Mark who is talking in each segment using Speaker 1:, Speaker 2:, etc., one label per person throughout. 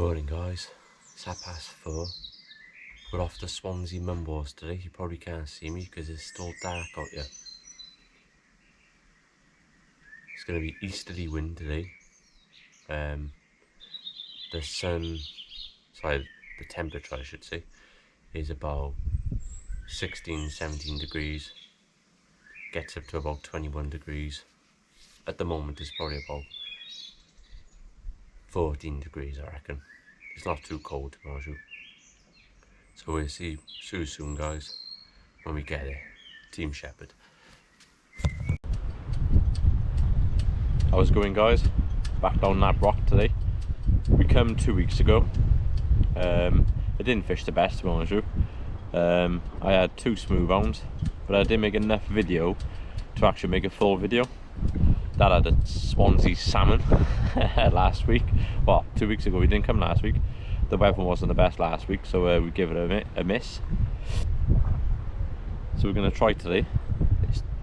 Speaker 1: Morning guys, it's 4:30. We're off to Swansea Mumbles today. You probably can't see me because it's still dark out here. It's going to be easterly wind today. The temperature I should say, is about 16-17 degrees. Gets up to about 21 degrees. At the moment it's probably about 14 degrees I reckon. It's not too cold to be honest with you. So we'll see you soon guys, when we get there. Team Shepherd. How's it going guys? Back down that rock today. We come 2 weeks ago. I didn't fish the best to be honest with you. I had 2 Smoothhounds, but I didn't make enough video to actually make a full video. That had a Swansea salmon last week. Well, 2 weeks ago. We didn't come last week. The weather wasn't the best last week, so we gave it a miss. So we're going to try today.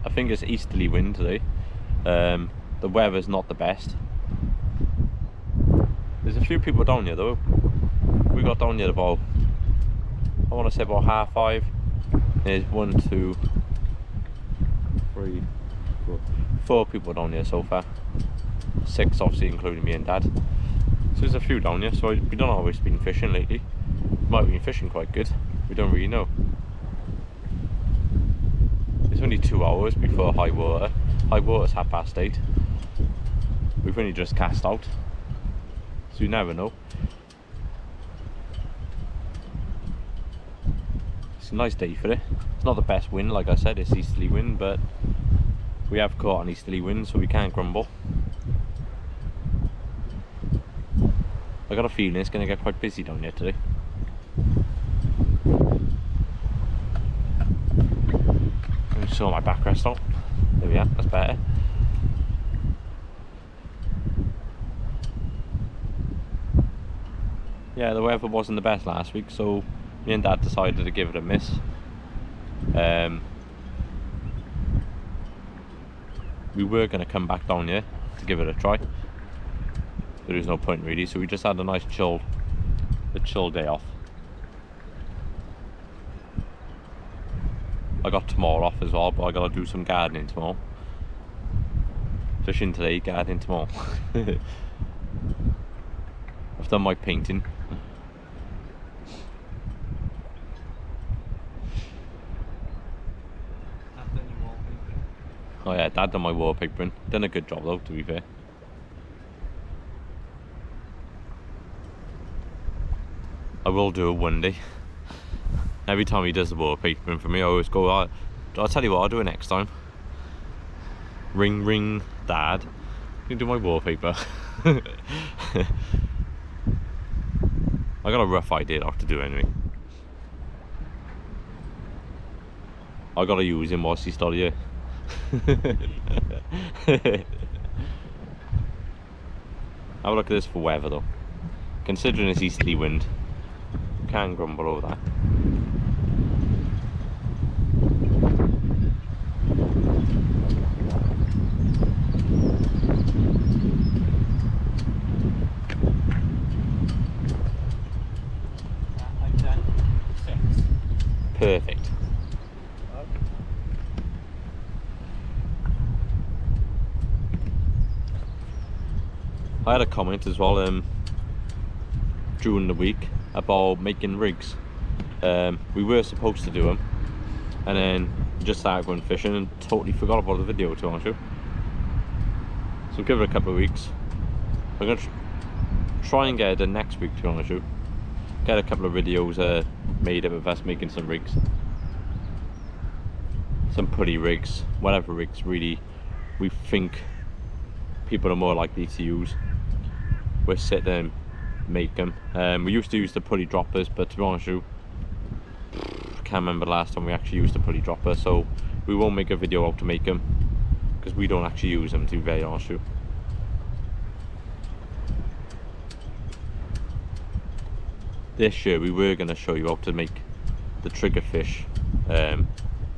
Speaker 1: I think it's easterly wind today. The weather's not the best. There's a few people down here though. We got down here about, I want to say about 5:30. There's 1, 2, 3, 4 people down here so far. 6 obviously including me and Dad. So there's a few down here, so we don't know how we've been fishing lately. Might have been fishing quite good, we don't really know. It's only 2 hours before high water. High water's 8:30. We've only just cast out, so you never know. It's a nice day for it. It's not the best wind, like I said, it's easterly wind, but we have caught an easterly wind, so we can't grumble. I got a feeling it's going to get quite busy down here today. Let me sort my backrest out. There we are, that's better. Yeah, the weather wasn't the best last week, so me and Dad decided to give it a miss. We were going to come back down here to give it a try. There is no point really, so we just had a nice chill day off. I got tomorrow off as well, but I gotta do some gardening tomorrow. Fishing today, gardening tomorrow. I've done my painting. Oh yeah, Dad done my wallpapering. Done a good job though, to be fair. I will do it one day. Every time he does the wallpapering for me, I always go, I'll tell you what, I'll do it next time. Ring, ring, Dad. You can do my wallpaper. I got a rough idea what to do anyway. I gotta use him whilst he's still here. Have a look at this for weather though. Considering it's easterly wind, can't grumble over that.
Speaker 2: I've done 6.
Speaker 1: Perfect. I had a comment as well during the week about making rigs. We were supposed to do them, and then just started going fishing and totally forgot about the video, to be honest with you. So give it a couple of weeks. I'm going to try and get it done next week, to be honest with you. Get a couple of videos made up of us making some rigs. Some putty rigs, whatever rigs really we think people are more likely to use. We'll sit there and make them. We used to use the pulley droppers, but to be honest with you, I can't remember the last time we actually used a pulley dropper, so we won't make a video how to make them because we don't actually use them, to be very honest with you. This year we were going to show you how to make the triggerfish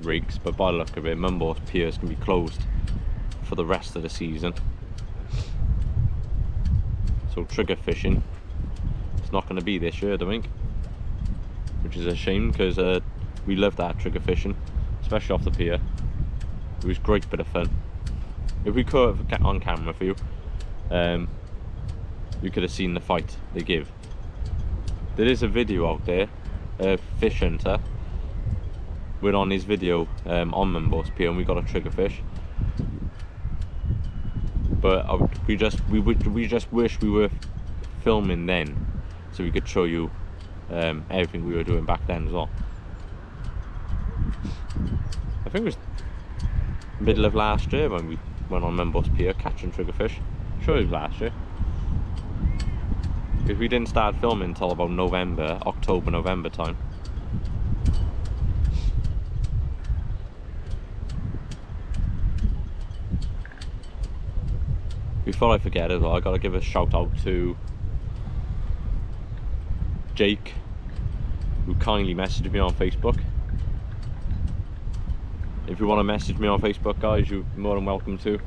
Speaker 1: rigs, but by the look of it, Mumbles piers can be closed for the rest of the season. So trigger fishing it's not going to be this year, I think, which is a shame, because we loved that trigger fishing, especially off the pier. It was a great bit of fun. If we could have on camera for you, you could have seen the fight they give. There is a video out there, fish hunter went on his video on Mumbles pier, and we got a trigger fish. But we just wish we were filming then, so we could show you everything we were doing back then as well. I think it was middle of last year when we went on Mumbles pier catching triggerfish. Sure, it was last year, because we didn't start filming until about October, November time. Before I forget as well, I gotta give a shout out to Jake, who kindly messaged me on Facebook. If you want to message me on Facebook, guys, you're more than welcome to.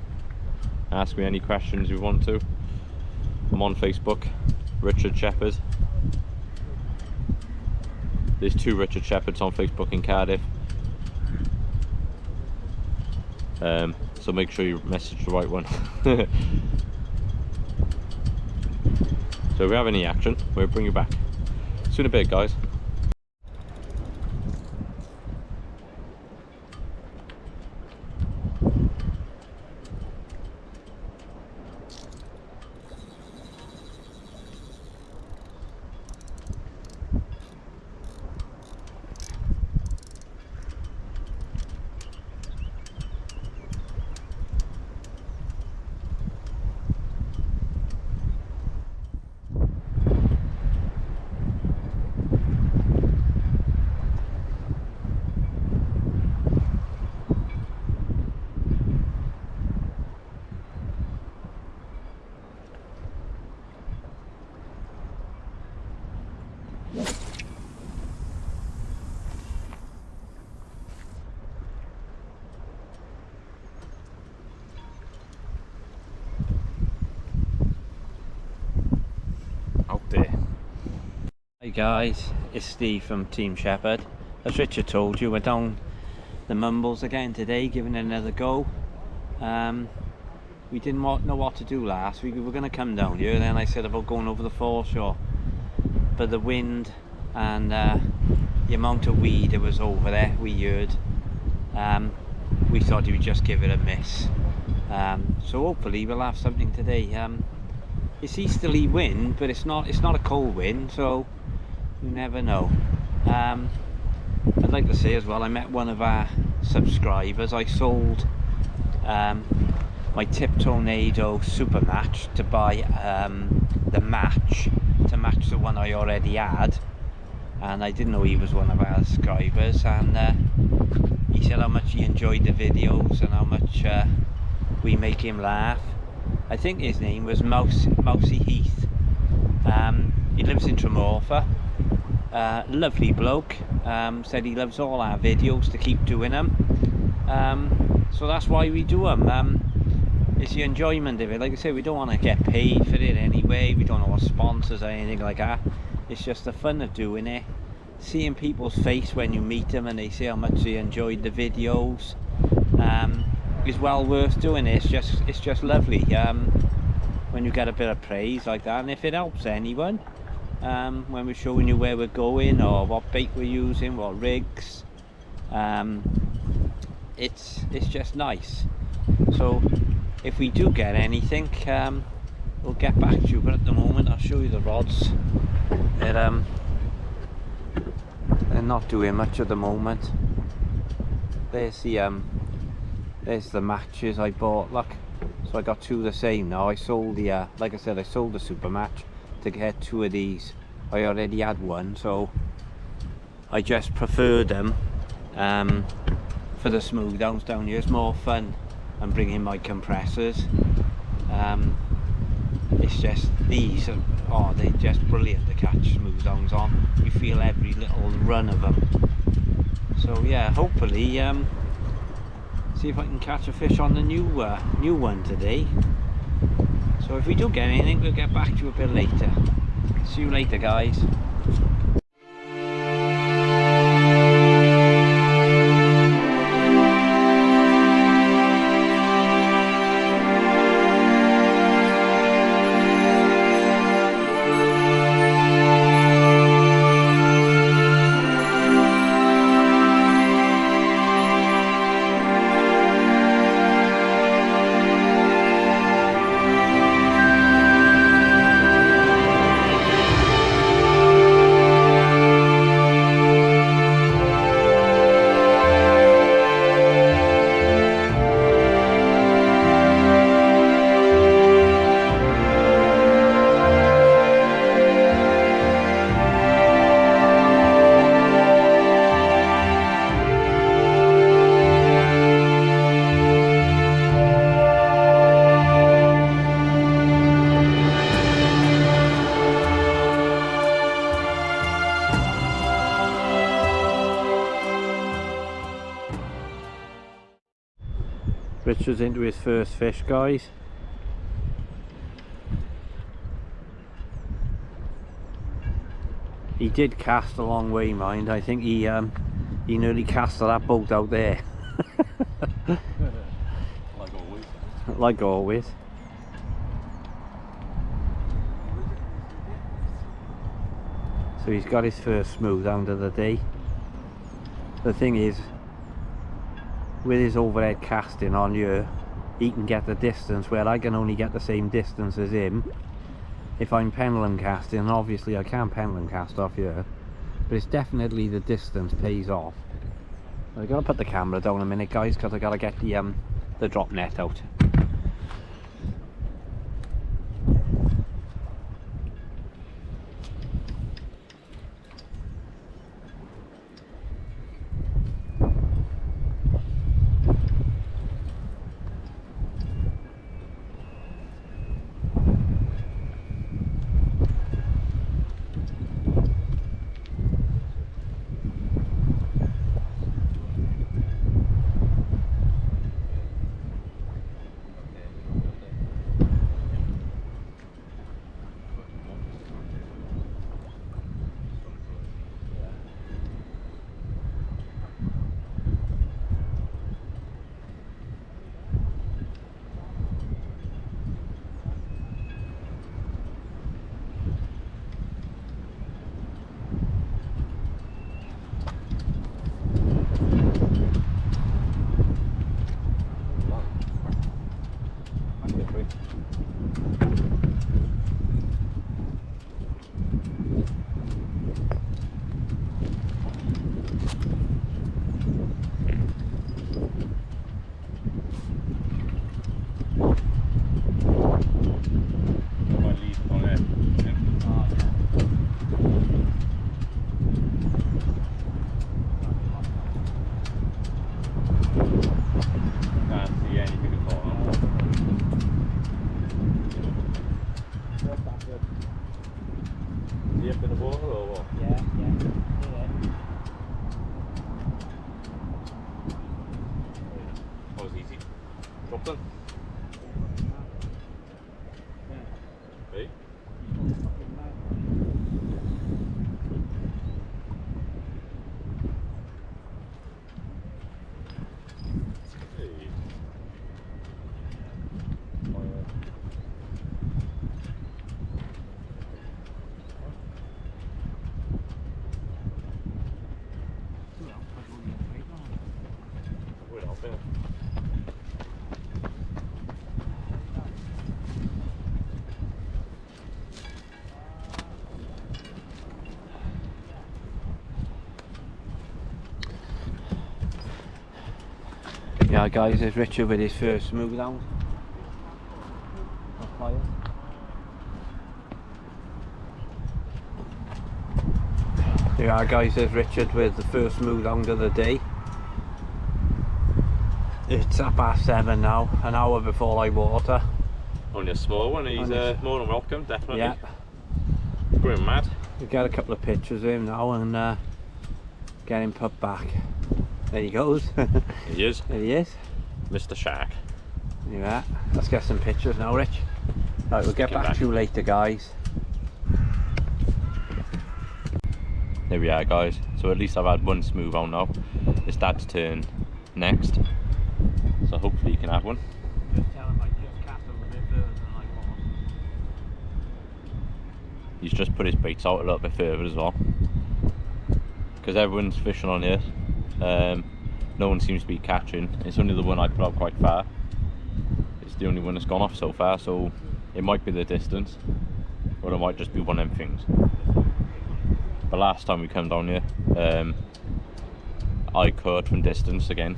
Speaker 1: Ask me any questions you want to. I'm on Facebook, Richard Shepherd. There's 2 Richard Shepherds on Facebook in Cardiff. So make sure you message the right one. So if we have any action, we'll bring you back. See you in a bit, guys.
Speaker 2: Hey guys, it's Steve from Team Shepherd. As Richard told you, we're down the Mumbles again today, giving it another go. We didn't know what to do last week. We were going to come down here, then I said about going over the foreshore, but the wind and the amount of weed that was over there, we heard, we thought we would just give it a miss. So hopefully we'll have something today. It's easterly wind, but it's not a cold wind, so you never know. I'd like to say as well, I met one of our subscribers. I sold my Tip Tornado Super Match to buy the match to match the one I already had, and I didn't know he was one of our subscribers, and he said how much he enjoyed the videos and how much we make him laugh. I think his name was Mousy Heath. He lives in Tremorfa. Lovely bloke. Said he loves all our videos, to keep doing them. So that's why we do them. It's the enjoyment of it. Like I say, we don't want to get paid for it anyway. We don't want sponsors or anything like that. It's just the fun of doing it. Seeing people's face when you meet them and they say how much they enjoyed the videos is well worth doing it. It's just lovely when you get a bit of praise like that, and if it helps anyone when we're showing you where we're going or what bait we're using, what rigs, it's just nice. So if we do get anything, we'll get back to you, but at the moment I'll show you the rods. They're not doing much at the moment. There's the matches I bought, look. So I got 2 of the same now. I sold the like I said, I sold the super match to get 2 of these. I already had one, so I just preferred them for the Smoothhounds down here. It's more fun than bringing my compressors. It's just these are they're just brilliant to catch Smoothhounds on. You feel every little run of them. So yeah, hopefully see if I can catch a fish on the new one today. So if we do get anything, we'll get back to you a bit later. See you later, guys. Richard's into his first fish, guys. He did cast a long way, mind. I think he nearly cast that boat out there.
Speaker 1: Like always.
Speaker 2: Like always. So he's got his first smoothhound of the day. The thing is, with his overhead casting on here, he can get the distance where I can only get the same distance as him if I'm pendulum casting. And obviously I can't pendulum cast off here, but it's definitely the distance pays off. I gotta put the camera down a minute, guys, because I gotta get the drop net out. Yeah, guys, there's Richard with his first smoothhound. There you are, guys, there's Richard with the first smoothhound of the day. It's 7:30 now, an hour before I water.
Speaker 1: Only a small one, he's more than welcome, definitely.
Speaker 2: Yeah.
Speaker 1: Going mad.
Speaker 2: We'll get a couple of pictures of him now and get him put back. There he goes.
Speaker 1: He is.
Speaker 2: There he is.
Speaker 1: Mr. Shark.
Speaker 2: Yeah, let's get some pictures now, Rich. Right, we'll get back to you later, guys.
Speaker 1: There we are, guys. So at least I've had one smooth on now. It's Dad's turn next, so hopefully you can have one.
Speaker 2: Just tell him I just cast over a bit further than I was.
Speaker 1: He's just put his baits out a little bit further as well, because everyone's fishing on here. No one seems to be catching. It's only the one I put out quite far. It's the only one that's gone off so far, so it might be the distance, or it might just be one of them things. But last time we came down here, I caught from distance again,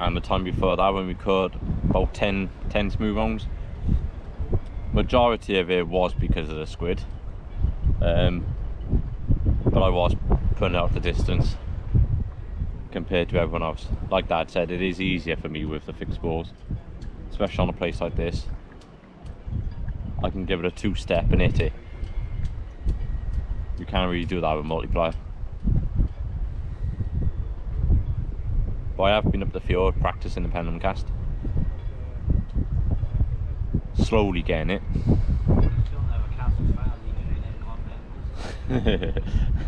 Speaker 1: and the time before that when we caught about 10 Smoothhounds. Majority of it was because of the squid, but I was putting out the distance compared to everyone else. Like Dad said, it is easier for me with the fixed balls, especially on a place like this. I can give it a two-step and hit it. You can't really do that with multiplier. But I have been up the fjord practicing the pendulum cast. Slowly getting it.
Speaker 2: Still never cast as far as you do it.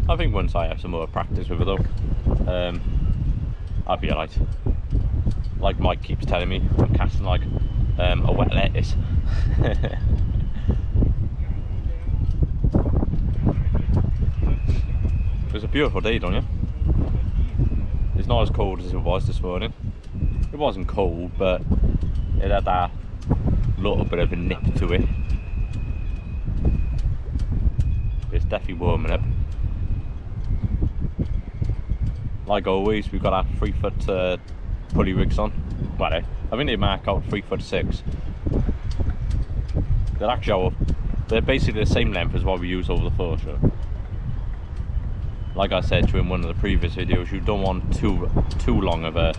Speaker 1: I think once I have some more practice with it though, I'll be alright. Like Mike keeps telling me, I'm casting like a wet lettuce. It's a beautiful day, don't you? It's not as cold as it was this morning. It wasn't cold, but it had that little bit of a nip to it. It's definitely warming up. Like always, we've got our 3 foot pulley rigs on. Well, I think they mark out 3'6". They're basically the same length as what we use over the foreshore. Like I said to you in one of the previous videos, you don't want too long of a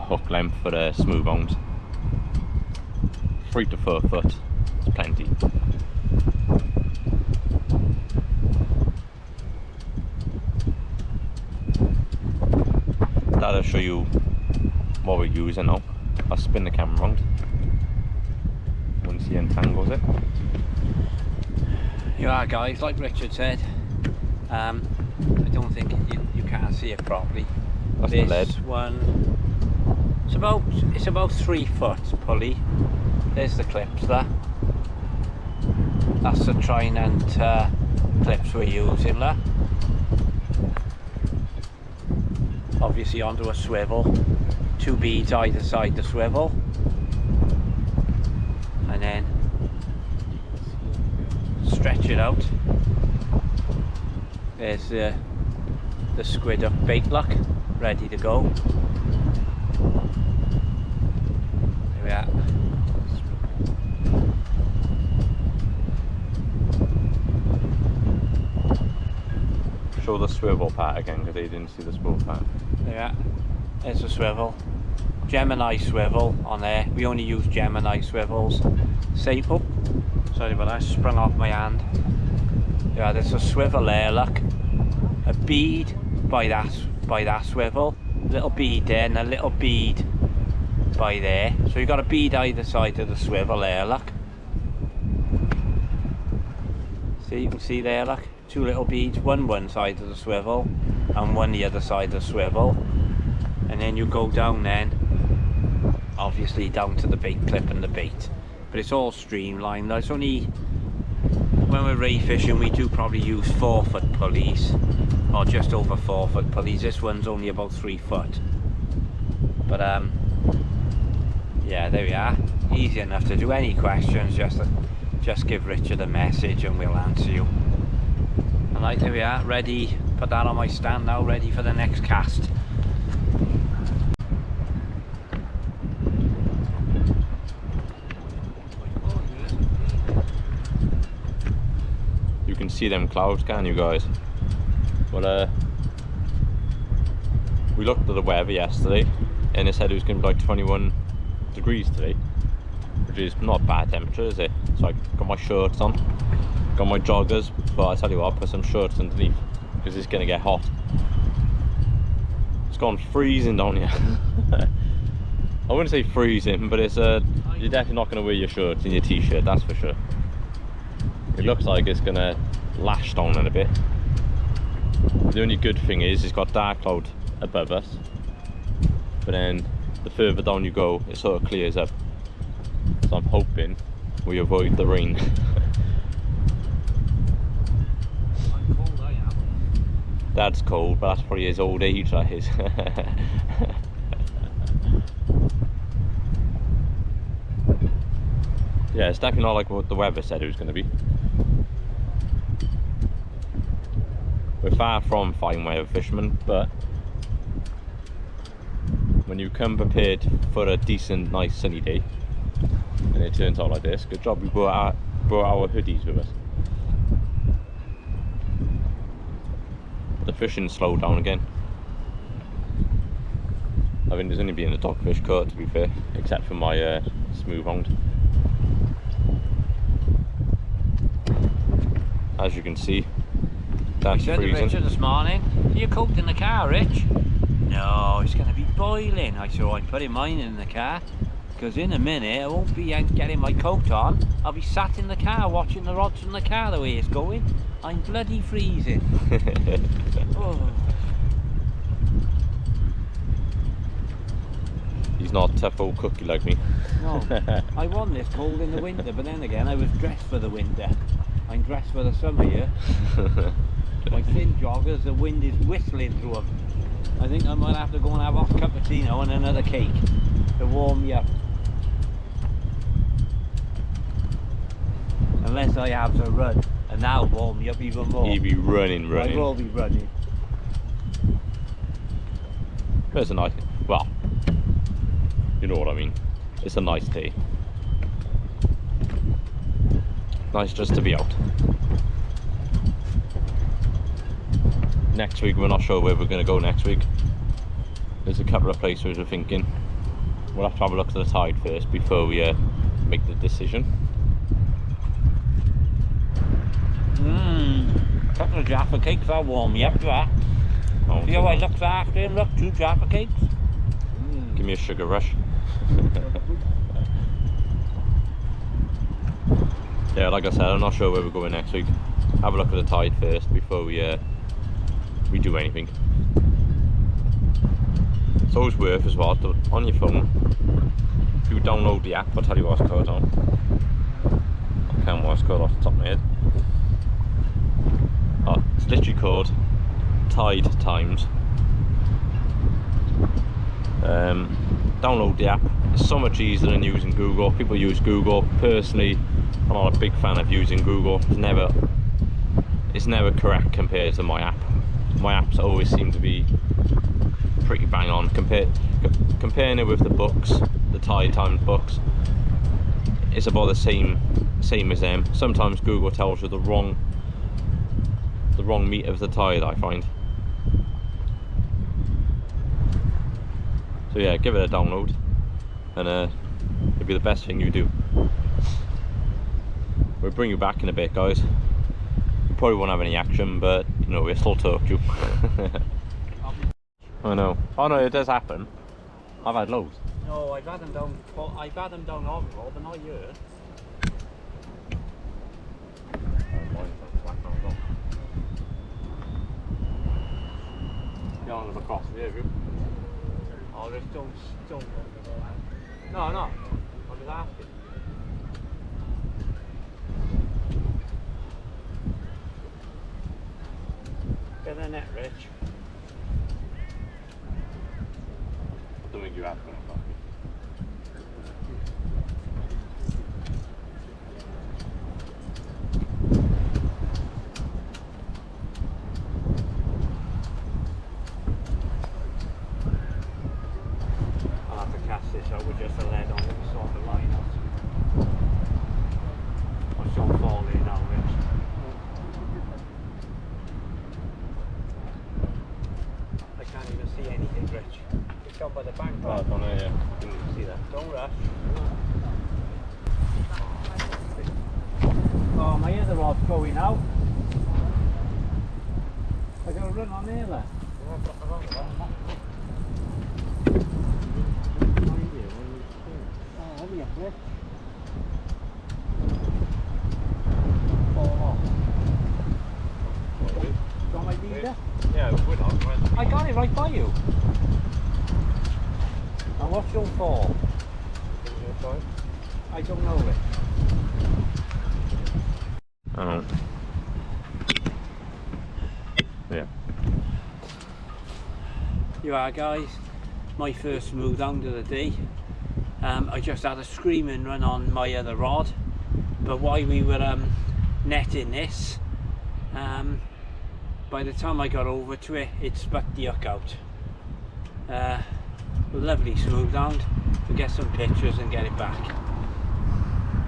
Speaker 1: hook length for the Smoothhounds. 3 to 4 foot is plenty. That'll show you what we're using now. I'll spin the camera around once he untangles it.
Speaker 2: You are, guys, like Richard said. I don't think you can't see it properly.
Speaker 1: That's
Speaker 2: this
Speaker 1: the lead
Speaker 2: one, it's about 3 foot pulley. There's the clips there. That's the Trident clips we're using there. Obviously onto a swivel, 2 beads either side the swivel, and then stretch it out. There's the squid up bait lock, ready to go. There we are.
Speaker 1: Show the swivel part again, because they didn't see the swivel part.
Speaker 2: There we are. There's the swivel. Gemini swivel on there. We only use Gemini swivels. Say, oh, sorry about that, sprung off my hand. Yeah, there's a swivel there, look. A bead by that swivel. Little bead there and a little bead by there. So you've got a bead either side of the swivel there, look. See, you can see there, look. 2 little beads, one side of the swivel and one the other side of the swivel. And then you go down then, obviously down to the bait clip and the bait. But it's all streamlined. It's only, when we're ray fishing, we do probably use 4 foot pulleys, or just over 4 foot pulleys. This one's only about 3 foot. But yeah, there we are. Easy enough to do. Any questions, just give Richard a message and we'll answer you. And like, there we are, ready. Put that on my stand now, ready for the next cast.
Speaker 1: You can see them clouds, can you guys? Well, we looked at the weather yesterday and it said it was going to be like 21 degrees today, which is not bad temperature, is it? So I got my shorts on, got my joggers, but I tell you what, I'll put some shorts underneath because it's going to get hot. It's gone freezing down here. I wouldn't say freezing, but it's you're definitely not going to wear your shorts and your t-shirt, that's for sure. It looks like it's going to lash down in a bit. The only good thing is it's got dark cloud above us, but then the further down you go it sort of clears up, so I'm hoping we avoid the rain.
Speaker 2: I'm cold, I am.
Speaker 1: Dad's cold, but that's probably his old age, that is. Yeah, it's definitely not like what the weather said it was going to be. We're far from fine weather fishermen, but when you come prepared for a decent, nice sunny day, and it turns out like this, good job we brought our hoodies with us. The fishing slowed down again. I think there's only been a dogfish caught, to be fair, except for my Smoothhound. As you can see, that's freezing.
Speaker 2: Richard this morning, you cooked in the car, Rich? No, it's going to be boiling. I saw I'm putting mine in the car, because in a minute I won't be getting my coat on. I'll be sat in the car watching the rods from the car the way it's going. I'm bloody freezing. Oh.
Speaker 1: He's not a tough old cookie like me.
Speaker 2: No, I want this cold in the winter, but then again I was dressed for the winter. I'm dressed for the summer here. My thin joggers, the wind is whistling through them. I think I might have to go and have a hot cappuccino and another cake to warm me up. Unless I have to run, and that'll warm me up even more.
Speaker 1: You'll be running.
Speaker 2: I will be running.
Speaker 1: It's a nice, well, you know what I mean. It's a nice day. Nice just to be out. Next week we're not sure where we're going to go next week. There's a couple of places we're thinking. We'll have to have a look at the tide first before we make the decision.
Speaker 2: Couple of Jaffa cakes, I'll warm me up to that.
Speaker 1: Oh,
Speaker 2: see how I looked after him, look, 2 Jaffa cakes.
Speaker 1: Give me a sugar rush. Yeah, like I said, I'm not sure where we're going next week. Have a look at the tide first before we do anything. It's always worth as well, on your phone, if you download the app, I'll tell you what it's called on. I can't remember what it's called off the top of my head. Oh, it's literally called Tide Times. Download the app. It's so much easier than using Google. People use Google. Personally, I'm not a big fan of using Google. It's never correct compared to my app. My apps always seem to be pretty bang on. Comparing it with the books, the Tide Times books, it's about the same as them. Sometimes Google tells you the wrong meat of the tide, I find. So yeah, give it a download, and it'll be the best thing you do. We'll bring you back in a bit, guys. We probably won't have any action, but you know, we'll still talk to you. I know. Oh no, it does happen. I've had loads.
Speaker 2: No, I've had them down overall, but not here.
Speaker 1: On them across the view.
Speaker 2: Oh, just don't go that. No, I'm just asking. Get the net, Rich.
Speaker 1: I don't think you have one.
Speaker 2: I'll have to cast this out with just a lead on it, sort the line out. I don't fall in now, Rich. I can't even see anything, Rich. It's down by the bank.
Speaker 1: Oh, I don't know, yeah. Didn't even see that.
Speaker 2: Don't rush. Oh, my other rod's going out. I gotta run on here, lad.
Speaker 1: Yeah, we're not.
Speaker 2: I got it right by you. And what's your fall? I don't know it.
Speaker 1: Oh. Yeah.
Speaker 2: You are, guys. My first Smoothhound of the day. I just had a screaming run on my other rod, but while we were netting this, by the time I got over to it, it spat the hook out. Lovely Smoothhound. We'll get some pictures and get it back.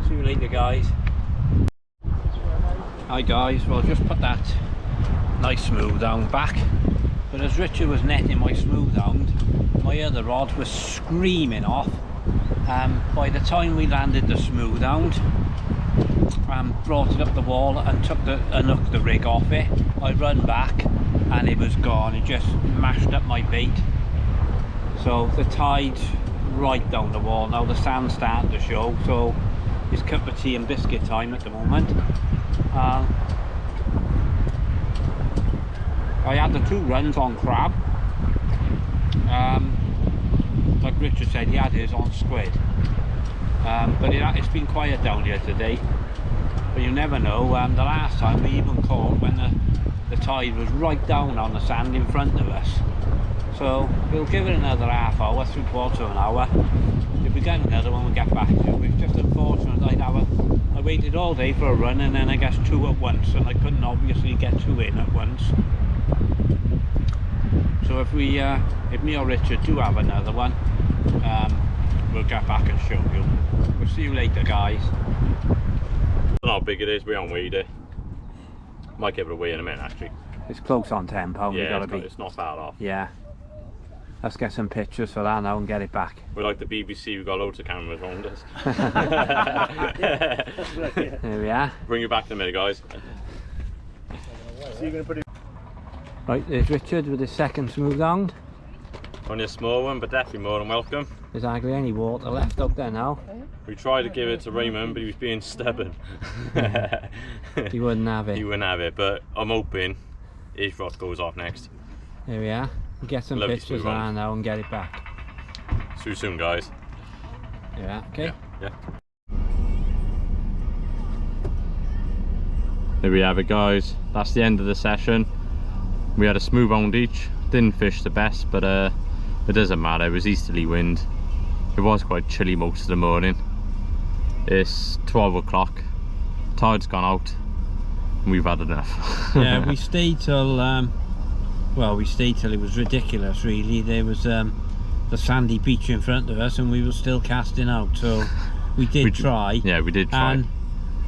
Speaker 2: See you later, guys. Hi guys, well, just put that nice Smoothhound back, but as Richard was netting my Smoothhound, my other rod was screaming off. By the time we landed the Smoothhound, brought it up the wall and unhooked the rig off it, I run back and it was gone. It just mashed up my bait. So the tide's right down the wall now, the sand's starting to show, so it's cup of tea and biscuit time at the moment. I had the 2 runs on crab. Like Richard said, he had his on squid. But it's been quiet down here today. But you never know. The last time we even caught when the tide was right down on the sand in front of us. So we'll give it another half hour, 3/4 of an hour. If we get another one, we'll get back to it. It's just unfortunate I waited all day for a run and then I guess 2 at once, and I couldn't obviously get 2 in at once. So if me or Richard do have another one, we'll get back and show you. We'll see you later, guys.
Speaker 1: I don't know how big it is, we haven't weighed it. Might give it a weigh in a minute actually.
Speaker 2: It's close on £10,
Speaker 1: Yeah, it's not far off.
Speaker 2: Yeah. Let's get some pictures for that now and get it back.
Speaker 1: We're like the BBC, we've got loads of cameras around us.
Speaker 2: There we are.
Speaker 1: Bring you back in a minute, guys.
Speaker 3: So you're going to put it...
Speaker 2: Right, there's Richard with his second Smoothhound.
Speaker 1: Only a small one, but definitely more than welcome.
Speaker 2: There's hardly any water left out there now.
Speaker 1: We tried to give it to Raymond, but he was being stubborn.
Speaker 2: He wouldn't have it.
Speaker 1: He wouldn't have it, but I'm hoping his rod goes off next.
Speaker 2: There we are. We'll get some
Speaker 1: Lovely
Speaker 2: pictures
Speaker 1: Smoothhound.
Speaker 2: now and get it back.
Speaker 1: See you soon, guys.
Speaker 2: There we are. Okay.
Speaker 1: Yeah. There we have it, guys. That's the end of the session. We had a Smoothhound each. Didn't fish the best, but it doesn't matter. It was easterly wind. It was quite chilly most of the morning. It's 12 o'clock. Tide's gone out. And we've had enough.
Speaker 2: Yeah, we stayed till well, we stayed till it was ridiculous, really. There was the sandy beach in front of us and we were still casting out, so we did try.
Speaker 1: Yeah, we did try.
Speaker 2: And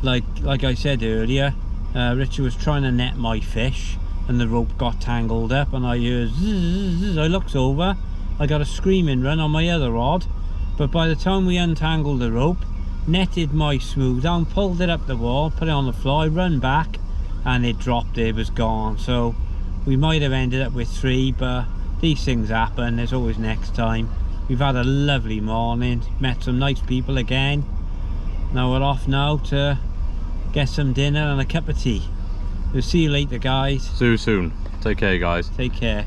Speaker 2: like I said earlier, Richard was trying to net my fish and the rope got tangled up and I heard zzz. I looked over, I got a screaming run on my other rod, but by the time we untangled the rope, netted my Smoothhound, pulled it up the wall, put it on the floor, I run back and it dropped, it was gone. So we might have ended up with 3, but these things happen, there's always next time. We've had a lovely morning, met some nice people again. Now we're off now to get some dinner and a cup of tea. We'll see you later, guys.
Speaker 1: See you soon. Take care, guys.
Speaker 2: Take care.